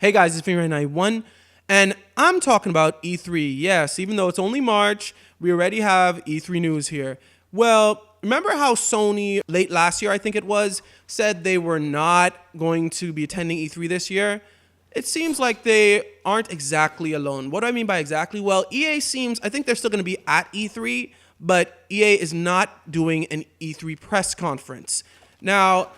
Hey guys, it's Finger91, and I'm talking about E3. Yes, even though it's only March, we already have E3 news here. Well, remember how Sony, late last year I think it was, said they were not going to be attending E3 this year? It seems like they aren't exactly alone. What do I mean by exactly? Well, I think they're still going to be at E3, but EA is not doing an E3 press conference. Now,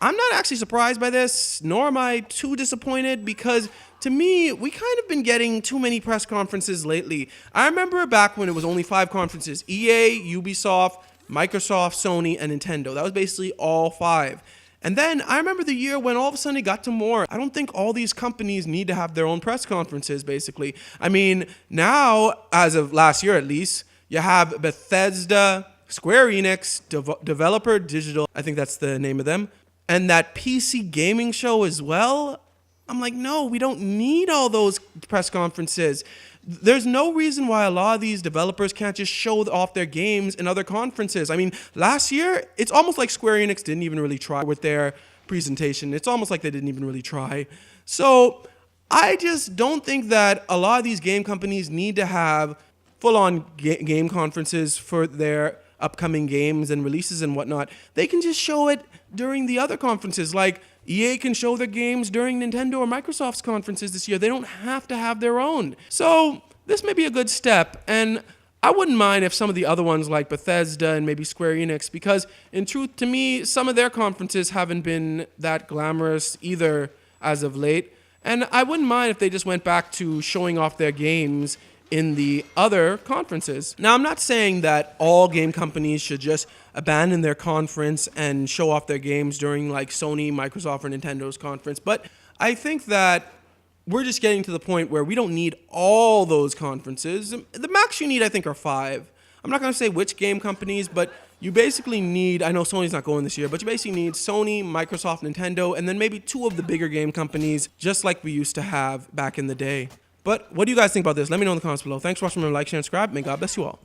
I'm not actually surprised by this, nor am I too disappointed, because to me, we kind of been getting too many press conferences lately. I remember back when it was only 5 conferences: EA, Ubisoft, Microsoft, Sony, and Nintendo. That was basically all 5. And then I remember the year when all of a sudden it got to more. I don't think all these companies need to have their own press conferences, basically. I mean, now, as of last year at least, you have Bethesda, Square Enix, Developer Digital, I think that's the name of them, and that PC gaming show as well. I'm like, no, we don't need all those press conferences. There's no reason why a lot of these developers can't just show off their games in other conferences. I mean, last year, it's almost like Square Enix didn't even really try with their presentation. It's almost like they didn't even really try. So I just don't think that a lot of these game companies need to have full-on game conferences for their upcoming games and releases and whatnot. They can just show it during the other conferences. Like EA can show their games during Nintendo or Microsoft's conferences this year. They don't have to have their own. So this may be a good step, and I wouldn't mind if some of the other ones like Bethesda and maybe Square Enix, because in truth, to me, some of their conferences haven't been that glamorous either as of late. And I wouldn't mind if they just went back to showing off their games in the other conferences. Now, I'm not saying that all game companies should just abandon their conference and show off their games during like Sony, Microsoft, or Nintendo's conference, but I think that we're just getting to the point where we don't need all those conferences. The max you need, I think, are 5. I'm not going to say which game companies, but you basically need, I know Sony's not going this year, but you basically need Sony, Microsoft, Nintendo, and then maybe 2 of the bigger game companies, just like we used to have back in the day. But what do you guys think about this? Let me know in the comments below. Thanks for watching. Remember to like, share, and subscribe. May God bless you all.